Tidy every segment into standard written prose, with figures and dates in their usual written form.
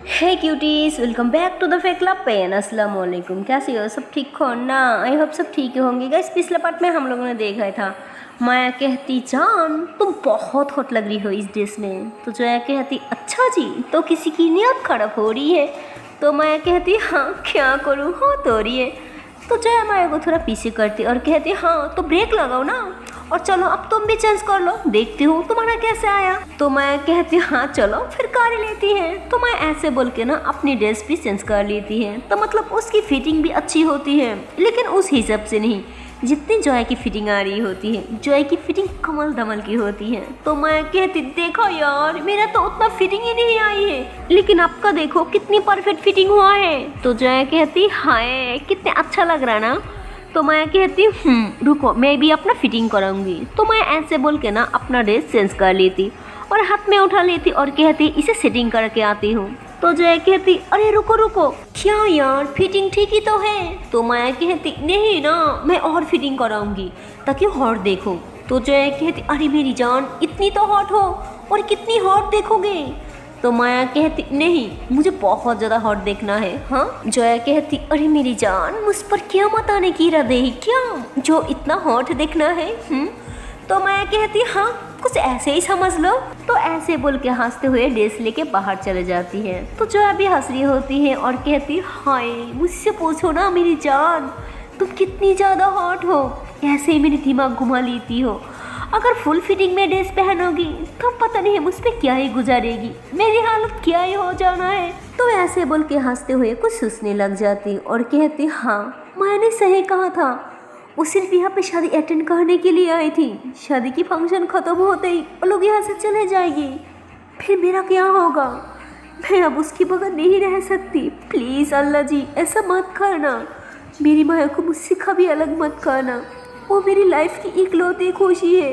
Hey cuties, welcome back to the fake club pen. अस्सलाम वालेकुम, कैसे हो? सब ठीक हो ना? आई होप सब ठीक होंगे। गाइस, पिछले पार्ट में हम लोगों ने देखा था माया कहती जान तुम बहुत हॉट लग रही हो इस ड्रेस में। तो जया कहती अच्छा जी, तो किसी की नियत खराब हो रही है? तो माया कहती हाँ क्या करूँ, हो तो रही है। तो जया माया को थोड़ा पीछे करती और कहती हाँ तो ब्रेक लगाओ ना, और चलो अब तुम भी चेंज कर लो, देखती हूँ तुम्हारा कैसे आया। तो मैं कहती हाँ चलो फिर कर लेती है। तो मैं ऐसे बोल के ना अपनी ड्रेस भी चेंज कर लेती है। तो मतलब उसकी फिटिंग भी अच्छी होती है, लेकिन उस हिसाब से नहीं जितनी जॉय की फिटिंग आ रही होती है। जॉय की फिटिंग कमल दमल की होती है। तो मैं कहती देखो यार, मेरा तो उतना फिटिंग ही नहीं आई है, लेकिन आपका देखो कितनी परफेक्ट फिटिंग हुआ है। तो जॉय कहती हाय कितने अच्छा लग रहा ना। तो मैं कहती रुको मैं भी अपना फिटिंग कराऊंगी। तो मैं ऐसे बोल के ना अपना ड्रेस चेंज कर लेती और हाथ में उठा लेती और कहती इसे सेटिंग करके आती हूँ। तो जय कहती अरे रुको रुको, क्या यार फिटिंग ठीक ही तो है। तो मैं कहती नहीं ना, मैं और फिटिंग कराऊंगी ताकि हॉट देखो। तो जय कहती अरे मेरी जान इतनी तो हॉट हो और कितनी हॉट देखोगे। तो माया कहती नहीं मुझे बहुत ज़्यादा हॉट देखना है। हाँ जया कहती अरे मेरी जान मुझ पर क्या मत आने की इरादे है क्या जो इतना हॉट देखना है। तो माया कहती हाँ कुछ ऐसे ही समझ लो। तो ऐसे बोल के हंसते हुए ड्रेस लेके बाहर चले जाती है। तो जया भी हंस रही होती है और कहती हाय मुझसे पूछो ना मेरी जान, तुम कितनी ज़्यादा हॉट हो, ऐसे ही मेरी दिमाग घुमा लेती हो। अगर फुल फिटिंग में ड्रेस पहनोगी तो पता नहीं है मुझ पे क्या ही गुजारेगी, मेरी हालत क्या ही हो जाना है। तो ऐसे बोल के हंसते हुए कुछ सोचने लग जाती और कहती हाँ मैंने सही कहा था, वो सिर्फ यहाँ पे शादी अटेंड करने के लिए आई थी। शादी की फंक्शन खत्म होते ही वो लोग यहाँ से चले जाएगी, फिर मेरा क्या होगा? मैं अब उसकी बगैर नहीं रह सकती। प्लीज़ अल्लाह जी ऐसा मत करना, मेरी माया को मुझसे कभी अलग मत करना, वो मेरी लाइफ की इकलौती खुशी है।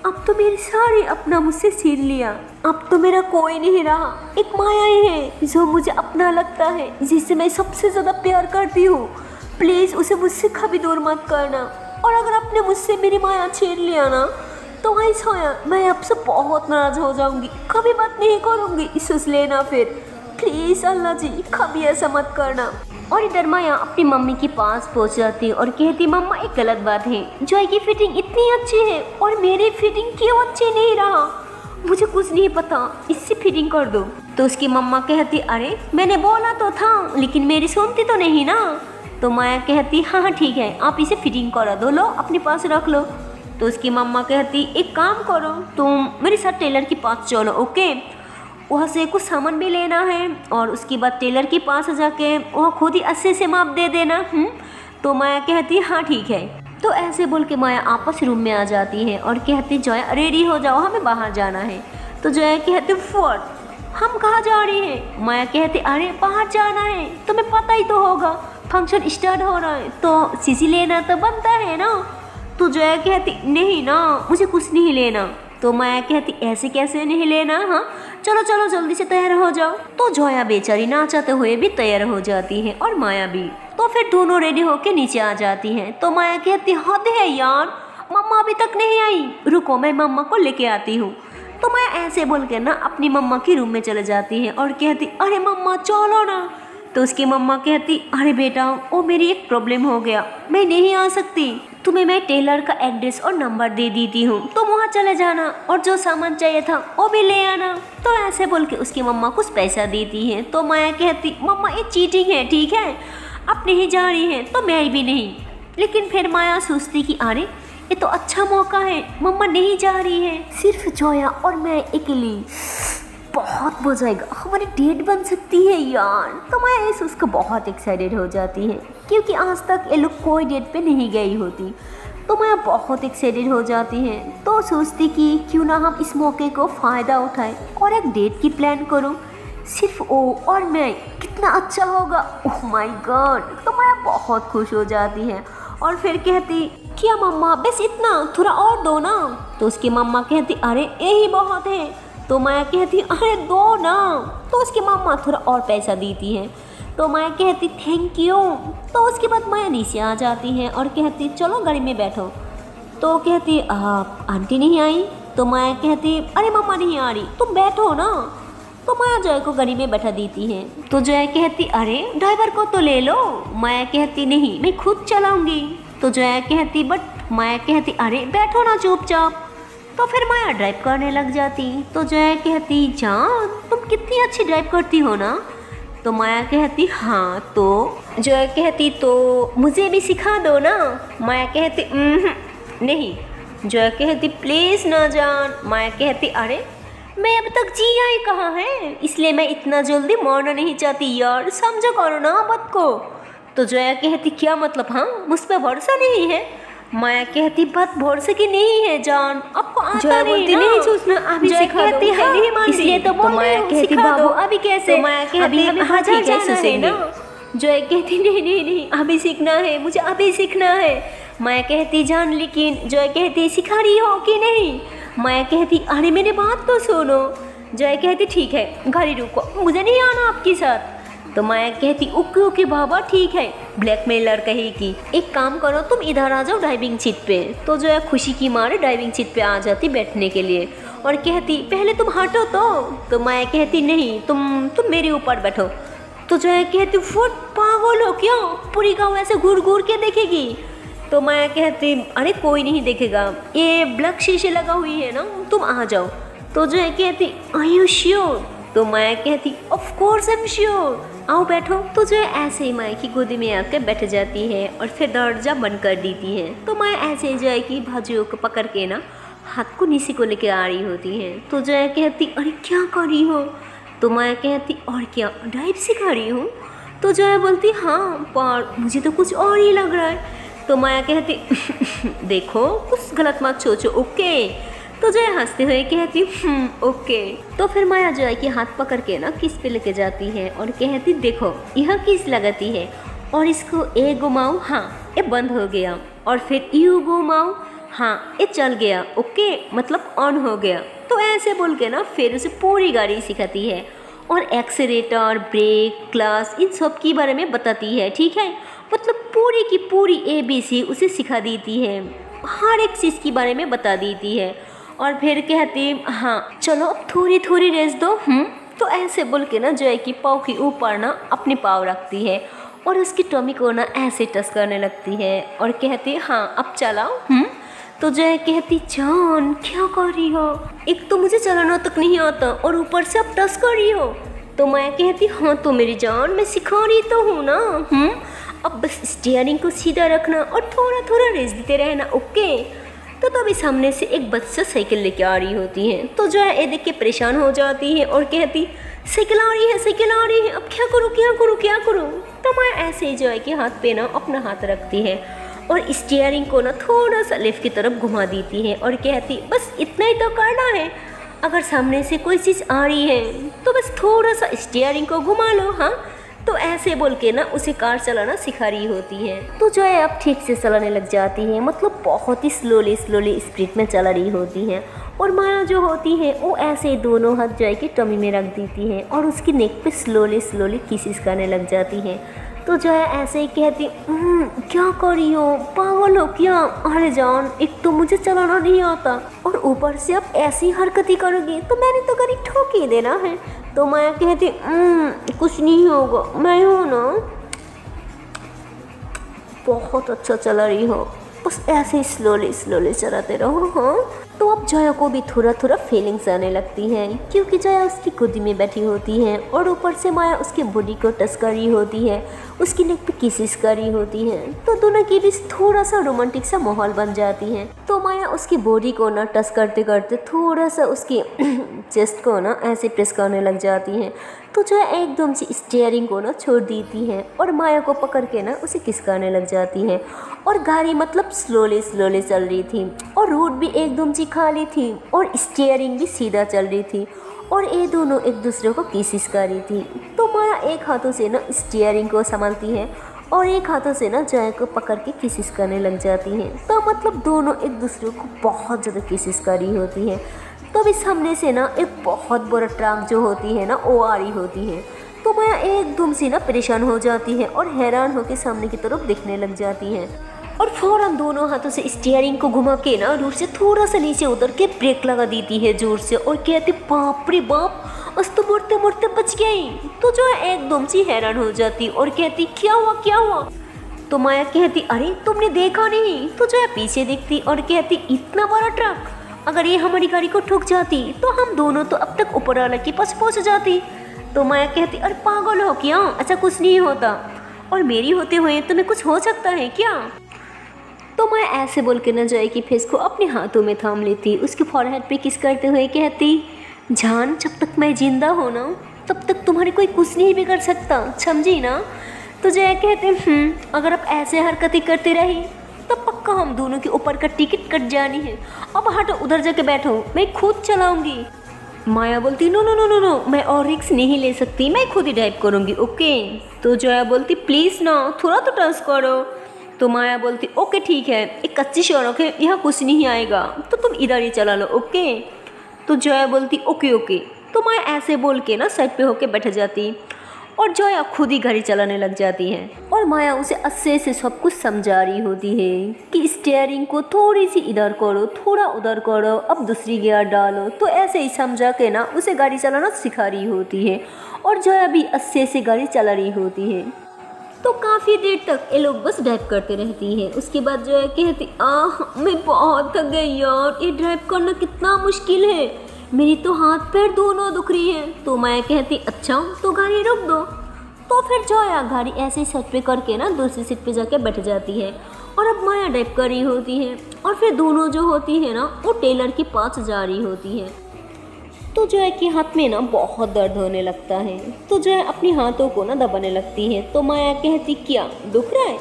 अब तो मेरी सारी अपना मुझसे छीन लिया, अब तो मेरा कोई नहीं रहा, एक माया ही है जो मुझे अपना लगता है, जिससे मैं सबसे ज़्यादा प्यार करती हूँ। प्लीज़ उसे मुझसे कभी दूर मत करना, और अगर आपने मुझसे मेरी माया छीन लिया ना तो भाई सोया मैं आपसे बहुत नाराज़ हो जाऊँगी, कभी बात नहीं करूँगी, सोच लेना फिर। प्लीज़ अल्लाह जी कभी ऐसा मत करना। और इधर माया अपनी मम्मी के पास पहुंच जाती और कहती मम्मा एक गलत बात है, जॉय की फिटिंग इतनी अच्छी है और मेरी फिटिंग क्यों अच्छी नहीं रहा, मुझे कुछ नहीं पता, इससे फिटिंग कर दो। तो उसकी मम्मा कहती अरे मैंने बोला तो था लेकिन मेरी सुनती तो नहीं ना। तो माया कहती हाँ ठीक है आप इसे फिटिंग करा दो, लो अपने पास रख लो। तो उसकी मम्मा कहती एक काम करो तुम मेरे साथ टेलर के पास चलो, ओके, वहाँ से कुछ सामान भी लेना है और उसके बाद टेलर के पास जाके वह खुद ही अच्छे से माप दे देना। तो माया कहती हाँ ठीक है। तो ऐसे बोल के माया आपस रूम में आ जाती है और कहती जया रेडी हो जाओ हमें बाहर जाना है। तो जया कहती फट हम कहाँ जा रहे हैं? माया कहती अरे बाहर जाना है, तुम्हें पता ही तो होगा फंक्शन स्टार्ट हो रहा है तो सीसी लेना तो बनता है ना। तो जया कहती नहीं ना मुझे कुछ नहीं लेना। तो माया कहती ऐसे कैसे नहीं लेना, हाँ चलो चलो जल्दी से तैयार हो जाओ। तो जया बेचारी नाचाते हुए भी तैयार हो जाती है और माया भी। तो फिर दोनों रेडी होके नीचे आ जाती हैं। तो माया कहती हद है यार, मम्मा अभी तक नहीं आई, रुको मैं मम्मा को लेके आती हूँ। तो मैं ऐसे बोल के ना अपनी मम्मा के रूम में चले जाती है और कहती अरे मम्मा चलो ना। तो उसकी मम्मा कहती अरे बेटा वो मेरी एक प्रॉब्लम हो गया, मैं नहीं आ सकती, तुम्हें मैं टेलर का एड्रेस और नंबर दे देती हूँ, तुम वहाँ चले जाना और जो सामान चाहिए था वो भी ले आना। तो ऐसे बोल के उसकी मम्मा कुछ पैसा देती है। तो माया कहती मम्मा ये चीटिंग है, ठीक है आप नहीं जा रही हैं तो मैं भी नहीं। लेकिन फिर माया सोचती कि अरे ये तो अच्छा मौका है, मम्मा नहीं जा रही है, सिर्फ जोया और मैं अकेली, बहुत मजा आएगा, हमारी डेट बन सकती है यार। तो मैं इस उसको बहुत एक्साइटेड हो जाती है क्योंकि आज तक ये लोग कोई डेट पे नहीं गई होती। तो मैं बहुत एक्साइटेड हो जाती है। तो सोचती कि क्यों ना हम इस मौके को फ़ायदा उठाएं और एक डेट की प्लान करूं, सिर्फ वो और मैं, कितना अच्छा होगा, ओह माय गॉड। तो मैं बहुत खुश हो जाती है और फिर कहती क्या मम्मा बस इतना, थोड़ा और दो ना। तो उसकी मम्मा कहती अरे यही बहुत है। तो मैं कहती अरे दो ना। तो उसकी मम्मा थोड़ा और पैसा देती है। तो मैं कहती थैंक यू। तो उसके बाद माया नीचे आ जाती है और कहती चलो गाड़ी में बैठो। तो कहती आप आंटी नहीं आई। तो मैं कहती अरे मम्मा नहीं आ रही, तुम बैठो ना। तो माया जॉय को गाड़ी में बैठा देती है। तो जॉय कहती अरे ड्राइवर को तो ले लो। माया कहती नहीं मैं खुद चलाऊंगी। तो जॉय कहती बट माया कहती अरे बैठो ना चुपचाप। तो फिर माया ड्राइव करने लग जाती। तो जॉय कहती जान तुम कितनी अच्छी ड्राइव करती हो ना। तो माया कहती हाँ। तो जॉय कहती तो मुझे भी सिखा दो ना। माया कहती नहीं। जॉय कहती प्लीज़ ना जान। माया कहती अरे मैं अब तक जिया ही कहाँ है, इसलिए मैं इतना जल्दी मरना नहीं चाहती यार, समझो करो ना बात को। तो जया कहती क्या मतलब, हाँ मुझ पर भरोसा नहीं है। माया कहती बात भरोसे की नहीं है जान, आपको आता नहीं सोचना, अभी सिखा दो। हाँ, नहीं मानती, इसलिए तो माया कहती बाबू अभी कैसे। माया कहती अभी कैसे सीखना। जया कहती नहीं नहीं नहीं अभी सीखना है, मुझे अभी सीखना है। माया कहती जान लेकिन जया कहती सिखा रही हो कि नहीं। माया कहती अरे मेरी बात तो सुनो। जया कहती ठीक है गाड़ी रुको, मुझे नहीं आना आपके साथ। तो माया कहती ओके ओके बाबा ठीक है। ब्लैकमेलर कहेगी एक काम करो तुम इधर आ जाओ ड्राइविंग सीट पे। तो जया खुशी की मारे ड्राइविंग सीट पे आ जाती बैठने के लिए और कहती पहले तुम हटो। तो माया कहती नहीं तुम मेरे ऊपर बैठो। तो जया कहती फुट पागल हो क्या, पूरी गाँव ऐसे घूर घूर के देखेगी। तो माया कहती अरे कोई नहीं देखेगा, ये ब्लैक शीशे लगा हुई है ना, तुम आ जाओ। तो जया कहती आर यू श्योर। तो माया कहती of course I am sure, आओ बैठो। तो जो ऐसे ही माया की गोदी में आकर बैठ जाती है और फिर दरवाजा बंद कर देती है। तो माया ऐसे ही जया की बाजुओं को पकड़ के ना हाथ को नीचे को लेकर आ रही होती है। तो जया कहती अरे क्या कर रही हो। तो माया कहती और क्या ड्राइव सिखा रही हूँ। तो जया बोलती हाँ पर मुझे तो कुछ और ही लग रहा है। तो माया कहती देखो कुछ गलत मत सोचो ओके। तो जया हंसते हुए कहती ओके। तो फिर माया जया के हाथ पकड़ के ना किस पे लेके जाती है और कहती देखो यह किस लगाती है और इसको ए घुमाओ, हाँ ये बंद हो गया, और फिर यू घुमाओ, हाँ ये चल गया, ओके मतलब ऑन हो गया। तो ऐसे बोल के ना फिर उसे पूरी गाड़ी सिखाती है और एक्सीलेटर ब्रेक क्लच इन सब के बारे में बताती है, ठीक है, मतलब पूरी की पूरी ABC उसे सिखा देती है, हर एक चीज़ के बारे में बता देती है। और फिर कहती हाँ चलो अब थोड़ी थोड़ी रेस दो। तो ऐसे बोल के ना जय की पाँव के ऊपर ना अपनी पाँव रखती है और उसकी टमी को ना ऐसे टच करने लगती है और कहती हाँ अब चलाओ। तो जय कहती जान क्या कर रही हो, एक तो मुझे चलाना तक नहीं आता और ऊपर से अब टच कर रही हो। तो मैं कहती हाँ तो मेरी जान मैं सिखा रही तो हूँ ना। अब बस स्टीयरिंग को सीधा रखना और थोड़ा थोड़ा रेस देते रहना, ओके। तो तभी सामने से एक बच्चा साइकिल लेके आ रही होती है। तो जो है ये देख के परेशान हो जाती है और कहती साइकिल आ रही है साइकिल आ रही है, अब क्या करूँ क्या करूँ क्या करूँ। तो मैं ऐसे ही जो है कि हाथ पे ना अपना हाथ रखती है और स्टीयरिंग को ना थोड़ा सा लेफ्ट की तरफ घुमा देती है और कहती बस इतना ही तो करना है, अगर सामने से कोई चीज़ आ रही है तो बस थोड़ा सा स्टीयरिंग को घुमा लो। हाँ तो ऐसे बोल के ना उसे कार चलाना सिखा रही होती है। तो जो है अब ठीक से चलाने लग जाती है, मतलब बहुत ही स्लोली स्पीड में चला रही होती है। और माया जो होती है वो ऐसे ही दोनों हाथ जो है कि टमी में रख देती है और उसकी नेक पे स्लोली किसिस करने लग जाती है। तो जो है ऐसे ही कहती क्या कर रही हो, पागल हो क्या, अरे जान एक तो मुझे चलाना नहीं आता और ऊपर से अब ऐसी हरकतें करोगी तो मैंने तो गाड़ी ठोक ही देना है। तो माया कहती कुछ नहीं होगा, मैं हूँ ना, बहुत अच्छा चला रही हो, बस ऐसे ही स्लोली चलाते रहो। हाँ तो अब जया को भी थोड़ा फीलिंग्स आने लगती हैं क्योंकि जया उसकी गोदी में बैठी होती है और ऊपर से माया उसके बॉडी को टच कर रही होती है, उसकी नेक पे किसिस कर रही होती है। तो दोनों के बीच थोड़ा सा रोमांटिक सा माहौल बन जाती है। तो माया उसकी बॉडी को ना टच करते करते थोड़ा सा उसकी चेस्ट को ना ऐसे प्रेस करने लग जाती है। तो जया एकदम से स्टीयरिंग को ना छोड़ देती है और माया को पकड़ के ना उसे किस करने लग जाती है। और गाड़ी मतलब स्लोली चल रही थी और रोड भी एकदम से खाली थी और स्टीयरिंग भी सीधा चल रही थी और ये दोनों एक दूसरे को किसिस कर रही थी। तो माया एक हाथों से ना स्टीयरिंग को संभालती है और एक हाथों से ना जया को पकड़ के किसिस करने लग जाती है। तो मतलब दोनों एक दूसरे को बहुत ज़्यादा किसिस कर रही होती है। तो अभी सामने से ना एक बहुत बड़ा ट्रक जो होती है ना वो आ रही होती है। तो माया एकदम से ना परेशान हो जाती है और हैरान होकर सामने की तरफ देखने लग जाती है और फौरन दोनों हाथों से स्टीयरिंग को घुमा के ना रोड से थोड़ा सा नीचे उतर के ब्रेक लगा देती है जोर से और कहती बाप रे बाप, बस तो मुड़ते मुड़ते बच गई। तो जो है एकदम सी हैरान हो जाती और कहती क्या हुआ क्या हुआ। तो माया कहती अरे तुमने देखा नहीं। तो जो है पीछे देखती और कहती इतना बड़ा ट्रक, अगर ये हमारी गाड़ी को ठुक जाती तो हम दोनों तो अब तक ऊपर वाले के पास पहुंच जाती। तो माया कहती अरे पागल हो क्या, अच्छा कुछ नहीं होता, और मेरी होते हुए तुम्हें कुछ हो सकता है क्या। तो माया ऐसे बोल के न जाए कि फेस को अपने हाथों में थाम लेती, उसके फॉरहेड पे किस करते हुए कहती जान जब तक मैं जिंदा हो ना तब तक तुम्हारी कोई कुछ नहीं बिगड़ सकता, समझी ना। तो जय कहते अगर आप ऐसे हरकतें करते रही तो पक्का हम दोनों के ऊपर का टिकट कट जानी है। अब हटो उधर जाके बैठो, मैं खुद चलाऊंगी। माया बोलती no no no no no, मैं और रिक्स नहीं ले सकती, मैं खुद ही ड्राइव करूंगी, ओके। तो जया बोलती प्लीज़ ना थोड़ा तो ट्रस्ट करो। तो माया बोलती ओके ठीक है, एक कच्ची सड़क है, यहाँ कुछ नहीं आएगा, तो तुम इधर ही चला लो, ओके। तो जया बोलती ओके ओके। तो माया ऐसे बोल के ना साइड पे होके बैठ जाती और जया खुद ही गाड़ी चलाने लग जाती है। और माया उसे अच्छे से सब कुछ समझा रही होती है कि स्टीयरिंग को थोड़ी सी इधर करो, थोड़ा उधर करो, अब दूसरी गियर डालो। तो ऐसे ही समझा के ना उसे गाड़ी चलाना सिखा रही होती है और जया भी अच्छे से गाड़ी चला रही होती है। तो काफ़ी देर तक ये लोग बस ड्राइव करते रहती है। उसके बाद जया कहती मैं बहुत थक गई यार, ये ड्राइव करना कितना मुश्किल है, मेरी तो हाथ पैर दोनों दुख रही है। तो मैं कहती अच्छा तो गाड़ी रोक दो। तो फिर जया गाड़ी ऐसे ही साइड पे करके ना दूसरी सीट पे जाके बैठ जाती है और अब माया ड्राइव कर रही होती है और फिर दोनों जो होती है ना वो टेलर के पास जा रही होती है। तो जया के हाथ में ना बहुत दर्द होने लगता है, तो जया अपने हाथों को ना दबाने लगती है। तो माया कहती क्या दुख रहा है।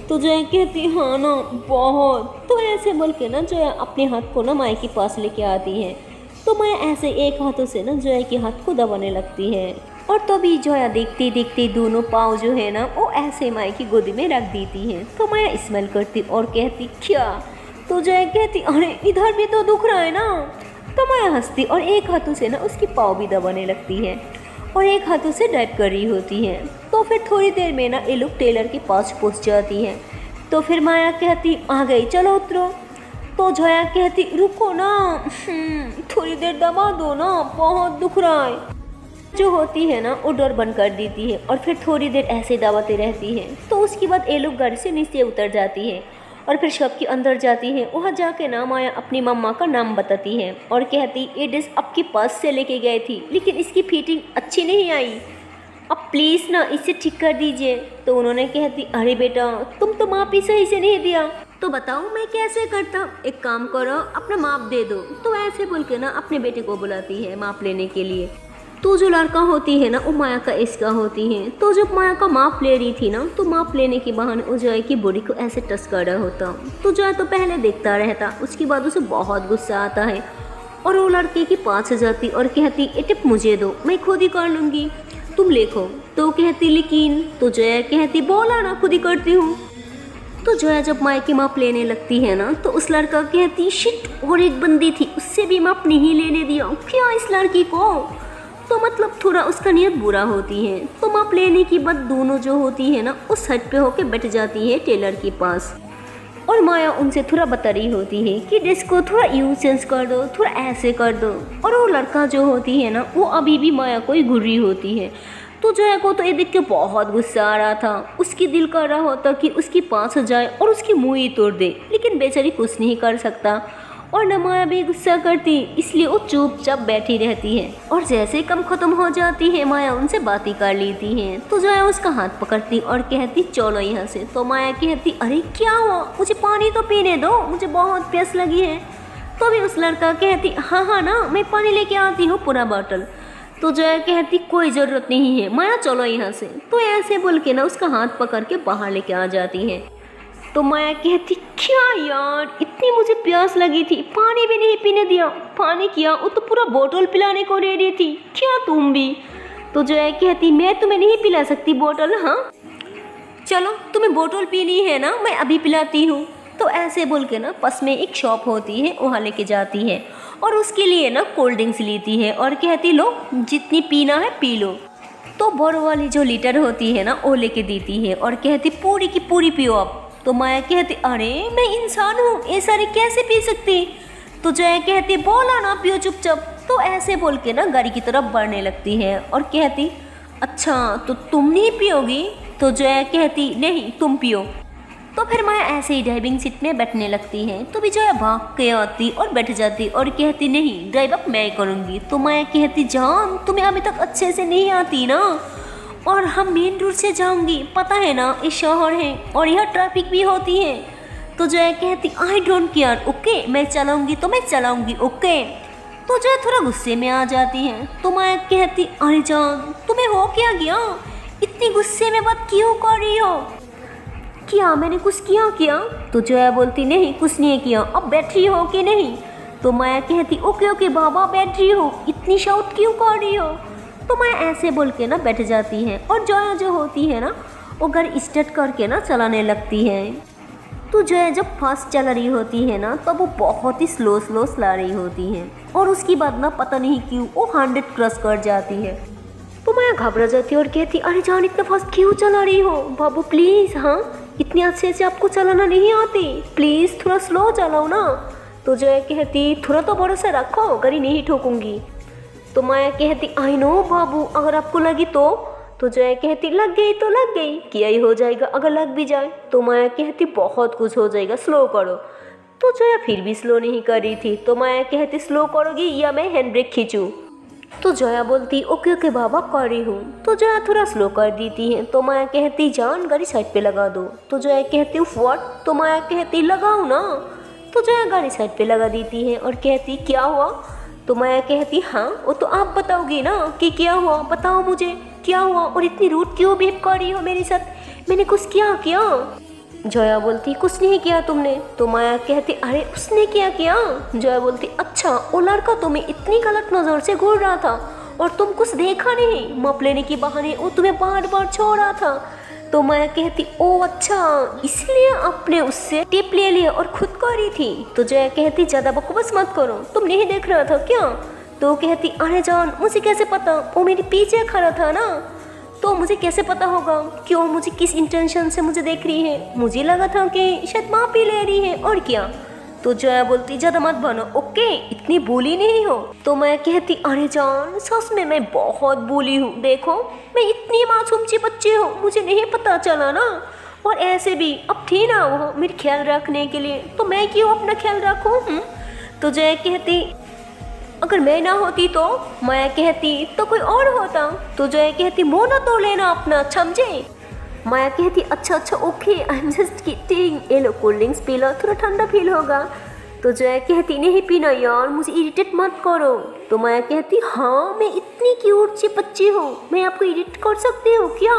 तो जया कहती हाँ ना बहुत। तो ऐसे बोल के ना जया अपने हाथ को ना माया के पास लेके आती है। तो माया ऐसे एक हाथों से ना जया के हाथ को दबाने लगती है और तभी जया देखते देखते दोनों पाँव जो है ना वो ऐसे माया की गोदी में रख देती है। तो माया स्माइल करती और कहती क्या। तो जया कहती अरे इधर भी तो दुख रहा है ना। तो माया हंसती और एक हाथों से ना उसकी पाँव भी दबाने लगती है और एक हाथों से ड्राइव कर रही होती है। तो फिर थोड़ी देर में ना ये लोग टेलर के पास पहुंच जाती है। तो फिर माया कहती आ गई चलो उतरो। तो जया कहती रुको ना थोड़ी देर दबा दो ना, बहुत दुख रहा है। जो होती है ना वो डोर बंद कर देती है और फिर थोड़ी देर ऐसे दबाते रहती है। तो उसके बाद ये लोग गाड़ी से नीचे उतर जाती है और फिर शॉप के अंदर जाती है। वहाँ जाके ना माया अपनी मम्मा का नाम बताती है और कहती ये ड्रेस आपके पास से लेके गए थी लेकिन इसकी फिटिंग अच्छी नहीं आई, अब प्लीज़ ना इसे ठीक कर दीजिए। तो उन्होंने कहती अरे बेटा तुम तो माप ही सही से नहीं दिया, तो बताओ मैं कैसे करता, एक काम करो अपना माप दे दो। तो ऐसे बोल के ना अपने बेटे को बुलाती है माप लेने के लिए। तो जो लड़का होती है ना वो माया का इसका होती है। तो जब माया का माप ले रही थी ना तो माप लेने के बहाने वो जया की बॉडी को ऐसे टच कर रहा होता। तो जया तो पहले देखता रहता, उसके बाद उसे बहुत गुस्सा आता है और वो लड़के के पास जाती और कहती ये टिप मुझे दो, मैं खुद ही कर लूँगी, तुम लिखो। तो कहती लेकिन। तो जया कहती बोला ना खुद ही करती हूँ। तो जया जब माया की माप लेने लगती है ना तो उस लड़का कहती शिट और एक बंदी थी उससे भी माप नहीं लेने दिया क्या इस लड़की को। तो मतलब थोड़ा उसका नियत बुरा होती है। तो माप लेने की बाद दोनों जो होती है ना उस साइड पे होके बैठ जाती है टेलर के पास और माया उनसे थोड़ा बता रही होती है कि ड्रेस को थोड़ा यूं चेंज कर दो, थोड़ा ऐसे कर दो। और वो लड़का जो होती है ना वो अभी भी माया को ही घूर रही होती है। तो जया को तो ये देख के बहुत गुस्सा आ रहा था, उसकी दिल कर रहा होता कि उसके पास जाए और उसकी मुँह ही तोड़ दे, लेकिन बेचारी कुछ नहीं कर सकता और न माया भी गुस्सा करती, इसलिए वो चुपचाप बैठी रहती है। और जैसे कम खत्म हो जाती है माया उनसे बातें कर लेती है। तो जया उसका हाथ पकड़ती और कहती चलो यहाँ से। तो माया कहती अरे क्या हुआ, मुझे पानी तो पीने दो, मुझे बहुत प्यास लगी है। तो भी उस लड़का कहती हाँ हाँ ना मैं पानी लेके आती हूँ पूरा बॉटल। तो जया कहती कोई ज़रूरत नहीं है माया चलो यहाँ से। तो ऐसे बोल के ना उसका हाथ पकड़ के बाहर लेके आ जाती है। तो माया कहती क्या यार इतनी मुझे प्यास लगी थी, पानी भी नहीं पीने दिया, पानी किया वो तो पूरा बोतल पिलाने को रेडी थी, क्या तुम भी। तो जया कहती मैं तुम्हें नहीं पिला सकती बोतल, हाँ चलो तुम्हें बोतल पीनी है ना मैं अभी पिलाती हूँ। तो ऐसे बोल के ना पास में एक शॉप होती है वहाँ लेके जाती है और उसके लिए ना कोल्ड ड्रिंक्स लेती है और कहती लो जितनी पीना है पी लो। तो बड़ो वाली जो लीटर होती है ना वो लेके देती है और कहती पूरी की पूरी पियो आप। तो माया कहती अरे मैं इंसान हूँ ये सारी कैसे पी सकती। तो जया कहती बोला ना पियो चुपचाप। तो ऐसे बोल के ना गाड़ी की तरफ बढ़ने लगती है और कहती अच्छा तो तुम नहीं पियोगी? तो जया कहती नहीं तुम पियो। तो फिर माया ऐसे ही ड्राइविंग सीट में बैठने लगती है। तो भी जया भाग के आती और बैठ जाती और कहती नहीं ड्राइव अब मैं करूँगी। तो माया कहती जान तुम्हें अभी तक अच्छे से नहीं आती ना, और हम मेन रोड से जाऊंगी, पता है ना ये शहर है और यहाँ ट्रैफिक भी होती है। तो जया कहती आई डोंट केयर, ओके मैं चलाऊंगी तो मैं चलाऊंगी, ओके। तो जया थोड़ा गुस्से में आ जाती है। तो माया कहती अरे जान तुम्हें हो क्या गया, इतनी गुस्से में बात क्यों कर रही हो? क्या मैंने कुछ किया? तो जया बोलती नहीं कुछ नहीं किया, अब बैठ रही हो कि नहीं? तो माया कहती ओके ओके बाबा बैठ रही हो, इतनी शाउट क्यों कर रही हो? तो माया ऐसे बोल के ना बैठ जाती है और जया जो होती है ना वो गाड़ी स्टार्ट करके ना चलाने लगती है। तो जया जब फास्ट चला रही होती है ना तब वो बहुत ही स्लो चला रही होती है और उसके बाद ना पता नहीं क्यों वो 100 क्रॉस कर जाती है। तो माया घबरा जाती है और कहती अरे जान इतना फास्ट क्यों चला रही हो बाबू प्लीज़, हाँ इतने अच्छे से आपको चलाना नहीं आती, प्लीज़ थोड़ा स्लो चलाओ ना। तो जया कहती थोड़ा तो भरोसा रखो गाड़ी नहीं ठोकूंगी। तो माया कहती आई नो बाबू अगर आपको लगी तो जया कहती लग गई तो लग गई, क्या ही हो जाएगा अगर लग भी जाए। तो माया कहती बहुत कुछ हो जाएगा स्लो करो। तो जया फिर भी स्लो नहीं कर रही थी। तो माया कहती स्लो करोगी या मैं हैंड ब्रेक खींचूं? तो जया बोलती ओके ओके बाबा कर रही हूँ। तो जया थोड़ा स्लो कर देती है। तो माया कहती जान गाड़ी साइड पे लगा दो। तो जया कहती व्हाट? तो माया कहती लगाओ ना। तो जया गाड़ी साइड पे लगा देती है और कहती क्या हुआ? तो माया कहती हाँ वो तो आप बताओगी ना कि क्या हुआ, बताओ मुझे क्या हुआ और इतनी रूड क्यों बिहेव कर रही हो मेरे साथ, मैंने कुछ किया? जया बोलती कुछ नहीं किया तुमने। तो माया कहती अरे उसने क्या किया? जया बोलती अच्छा वो लड़का तुम्हें इतनी गलत नज़र से घूर रहा था और तुम कुछ देखा नहीं, मप लेने के बहाने वो तुम्हें बार छोड़ रहा था। तो माया कहती ओ अच्छा इसलिए आपने उससे टिप ले लिया और खुद करी थी। तो जया कहती ज़्यादा बकवास मत करो, तुम नहीं देख रहा था क्या? तो कहती अरे जान मुझे कैसे पता, वो मेरे पीछे खड़ा था ना, तो मुझे कैसे पता होगा क्यों मुझे किस इंटेंशन से मुझे देख रही है, मुझे लगा था कि शायद माफ़ी ले रही है और क्या। तो जया बोलती ज़्यादा मत बनो, ओके इतनी भूली नहीं हो। तो मैं कहती अरे जान सच में मैं बहुत भूली हूँ, देखो मैं इतनी मासूम सी बच्ची हूँ, मुझे नहीं पता चला ना, और ऐसे भी अब थी ना वो मेरे ख्याल रखने के लिए, तो मैं क्यों अपना ख्याल रखूँ? तो जया कहती अगर मैं ना होती तो? मैं कहती तो कोई और होता। तो जया कहती मुँह ना तोड़ लेना अपना, समझे? माया कहती अच्छा okay I am just kidding, ये लो कोल्ड ड्रिंक्स पी लो थोड़ा ठंडा फील होगा। तो जया कहती नहीं पीना यार, मुझे इरिटेट मत करो। तो माया कहती हाँ मैं इतनी क्यूट सी बच्ची हूँ, मैं आपको इरिटेट कर सकती हूँ क्या?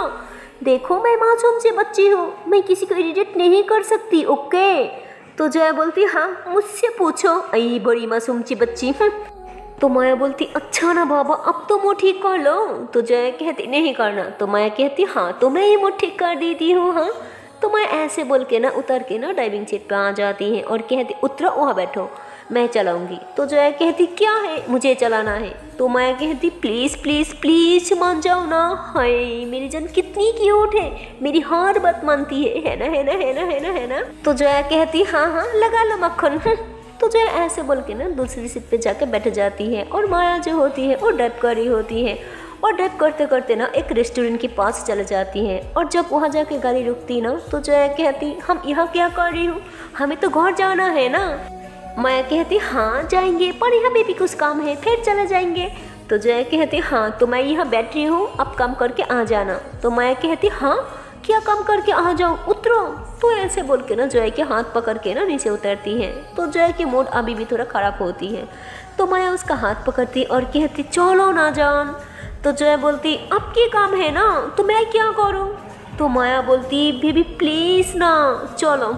देखो मैं मासूम सी बच्ची हूँ, मैं किसी को इरिटेट नहीं कर सकती, ओके। तो जया बोलती हाँ मुझसे पूछो, आई बड़ी मासूम सी बच्ची। तो माया बोलती अच्छा ना बाबा अब तो मुँह ठीक कर लो। तो जया कहती नहीं करना। तो माया कहती हाँ तो मैं ही मुँह ठीक कर देती हूँ, हाँ। तो मैं ऐसे बोल के ना उतर के ना ड्राइविंग सीट पे आ जाती है और कहती उतरो वहाँ बैठो मैं चलाऊंगी। तो जया कहती क्या है मुझे चलाना है। तो माया कहती प्लीज़ प्लीज़ प्लीज़ मान जाओ ना, हाय मेरी जान कितनी क्यूट है, मेरी हर बात मानती है ना है ना है ना है ना है ना। तो जया कहती हाँ हाँ लगा लो मक्खन। तो जया ऐसे बोल के ना दूसरी सीट पे जाके बैठ जाती है और माया जो होती है वो ड्राइव कर रही होती है और ड्राइव करते करते ना एक रेस्टोरेंट के पास चले जाती है। और जब वहाँ जाके गाड़ी रुकती ना तो जया कहती हम यहाँ क्या कर रही हूँ, हमें तो घर जाना है ना। माया कहती हाँ जाएंगे पर यहाँ भी कुछ काम है फिर चले जाएंगे। तो जया कहती हाँ तो मैं यहाँ बैठ रही हूँ अब काम करके आ जाना। तो माया कहती हाँ क्या काम करके आ जाऊँ, उतरो। तो ऐसे बोल के ना जया के हाथ पकड़ के ना नीचे उतरती है। तो जया की मूड अभी भी थोड़ा ख़राब होती है। तो माया उसका हाथ पकड़ती और कहती चलो ना जान। तो जया बोलती अब क्या काम है ना तो मैं क्या करूँ। तो माया बोलती बेबी प्लीज़ ना चलो।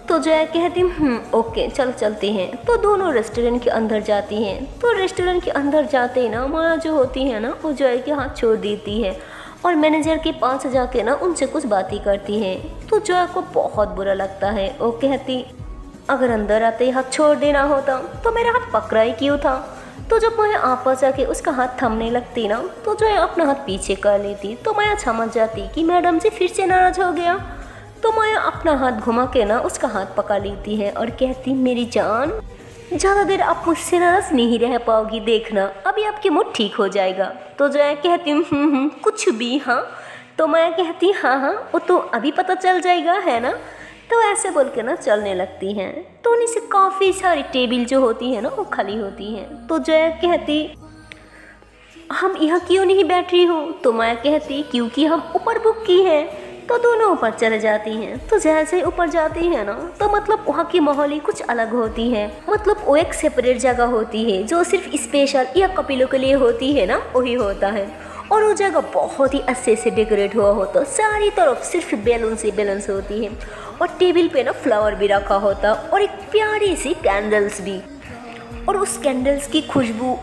तो जया कहती ओके चल चलते हैं। तो दोनों रेस्टोरेंट के अंदर जाती हैं। तो रेस्टोरेंट के अंदर जाते ही ना माया जो होती है ना वो जया के हाथ छोड़ देती है और मैनेजर के पास जाके ना उनसे कुछ बातें करती है। तो जया को बहुत बुरा लगता है। वो कहती अगर अंदर आते ही हाथ छोड़ देना होता तो मेरा हाथ पकड़ा ही क्यों था। तो जब माया आपस जाके उसका हाथ थमने लगती ना तो जया अपना हाथ पीछे कर लेती। तो माया समझ जाती कि मैडम जी फिर से नाराज हो गया। तो माया अपना हाथ घुमा के ना उसका हाथ पकड़ लेती है और कहती मेरी जान ज़्यादा देर आप मुझसे नाराज नहीं रह पाओगी, देखना अभी आपकी मूड ठीक हो जाएगा। तो जया कहती कुछ भी, हाँ। तो मैं कहती हाँ हाँ वो तो अभी पता चल जाएगा, है ना। तो ऐसे बोल के ना चलने लगती हैं। तो उन्हीं से काफ़ी सारी टेबल जो होती है ना वो खाली होती हैं। तो जया कहती हम यहाँ क्यों नहीं बैठ रही हो। तो मैं कहती क्योंकि हम ऊपर बुक की है। तो दोनों ऊपर चले जाती हैं। तो जैसे ही ऊपर जाती है ना तो मतलब वहाँ की माहौल ही कुछ अलग होती है। मतलब वो एक सेपरेट जगह होती है जो सिर्फ स्पेशल या कपिलों के लिए होती है ना, वही होता है। और वो जगह बहुत ही अच्छे से डेकोरेट हुआ होता, सारी तरफ सिर्फ बैलून से बैलून्स होती है। और टेबल पे ना फ्लावर भी रखा होता और एक प्यारी सी कैंडल्स भी। और उस कैंडल्स की खुशबू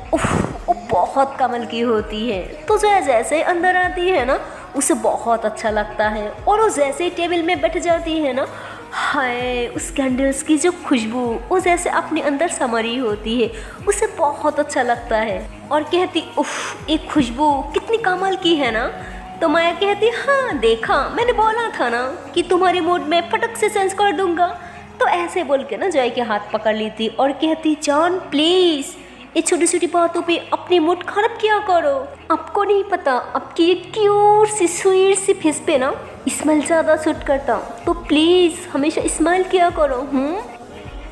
वो बहुत कमाल की होती है। तो जैसे अंदर आती है ना उसे बहुत अच्छा लगता है। और वो जैसे ही टेबल में बैठ जाती है ना, हाय उस कैंडल्स की जो खुशबू वो जैसे अपने अंदर समा रही होती है, उसे बहुत अच्छा लगता है। और कहती उफ एक खुशबू कितनी कमाल की है ना। तो माया कहती हाँ देखा, मैंने बोला था ना कि तुम्हारे मूड में फटक से सेंस कर दूंगा। तो ऐसे बोल के ना जय के हाथ पकड़ लेती और कहती जान प्लीज़ ये छोटी छोटी बातों पे अपनी मूड खराब किया करो। आपको नहीं पता आपकी ये क्यूट सी स्वीट सी फेस पे ना स्माइल ज़्यादा सूट करता, तो प्लीज़ हमेशा स्माइल किया करो।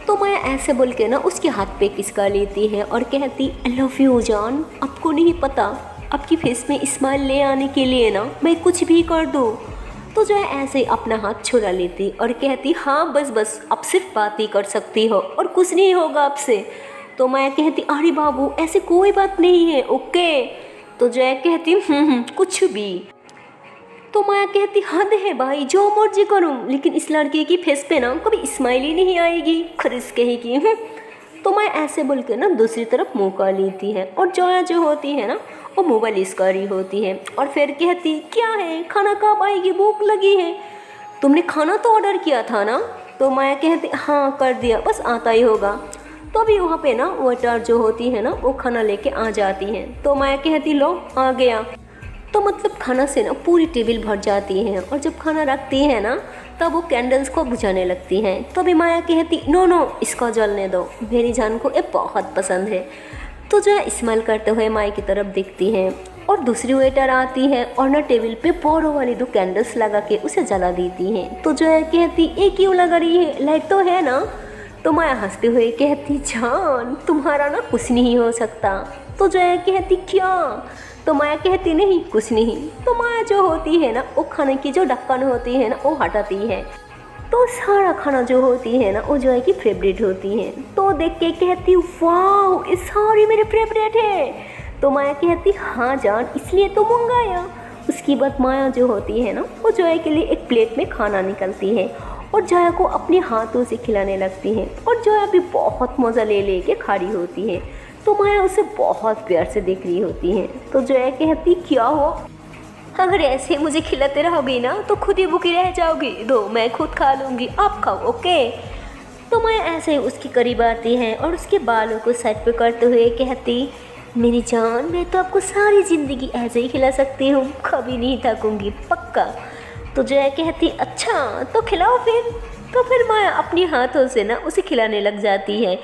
तो मैं ऐसे बोल के ना उसके हाथ पे किसका लेती है और कहती आई लव यू जान। आपको नहीं पता आपकी फेस में स्माइल ले आने के लिए ना मैं कुछ भी कर दूँ। तो जो है ऐसे ही अपना हाथ छुड़ा लेती और कहती हाँ बस बस अब सिर्फ बात ही कर सकती हो और कुछ नहीं होगा आपसे। तो मैं कहती अरे बाबू ऐसे कोई बात नहीं है, ओके। तो जय कहती कुछ भी। तो मैं कहती हद है भाई, जो मर्जी करूँ लेकिन इस लड़के की फेस पे ना कभी स्माइल ही नहीं आएगी, खरीस कहेगी। तो मैं ऐसे बोल के ना दूसरी तरफ मुँह कर लेती है और जोया जो होती है ना वो मोबाइल यूज़ कर रही होती है। और फिर कहती क्या है खाना कब आएगी, भूख लगी है। तुमने खाना तो ऑर्डर किया था ना। तो मैं कहती हाँ कर दिया, बस आता ही होगा। तो अभी वहाँ पे ना वेटर जो होती है ना वो खाना लेके आ जाती हैं। तो मैं कहती लो आ गया। तो मतलब खाना से ना पूरी टेबल भर जाती है। और जब खाना रखती है ना तब वो कैंडल्स को बुझाने लगती हैं। तो अभी माया कहती नो नो इसको जलने दो, मेरी जान को ये बहुत पसंद है। तो जो है स्माइल करते हुए माया की तरफ देखती हैं और दूसरी वेटर आती है और ना टेबल पे बोरों वाली 2 कैंडल्स लगा के उसे जला देती हैं। तो जो है कहती ये क्यों लगा रही है, लाइट तो है ना। तो माया हंसते हुए कहती जान तुम्हारा ना कुछ नहीं हो सकता। तो जया कहती क्या। तो माया कहती नहीं कुछ नहीं। तो माया जो होती है ना वो खाने की जो ढक्कन होती है ना वो हटाती है। तो सारा खाना जो होती है ना वो जया की फेवरेट होती है। तो देख के कहती वाह ये सारी मेरे फेवरेट है। तो माया कहती हाँ जान इसलिए तो मंगाया। उसकी बाद माया जो होती है ना वो जया के लिए एक प्लेट में खाना निकलती है और जया को अपने हाथों से खिलाने लगती है। और जया भी बहुत मज़ा ले लेके खड़ी होती है। तो माया उसे बहुत प्यार से देख रही होती है। तो जया कहती क्या हो, अगर ऐसे मुझे खिलाते रहोगी ना तो खुद ही भूखी रह जाओगी, दो मैं खुद खा लूँगी आप खाओ, ओके। तो माया ऐसे ही उसके करीब आती है और उसके बालों को साइड पे करते हुए कहती मेरी जान मैं तो आपको सारी ज़िंदगी ऐसे ही खिला सकती हूँ, कभी नहीं थकूँगी पक्का। तो जया कहती अच्छा तो खिलाओ फिर। तो फिर माया अपने हाथों से ना उसे खिलाने लग जाती है।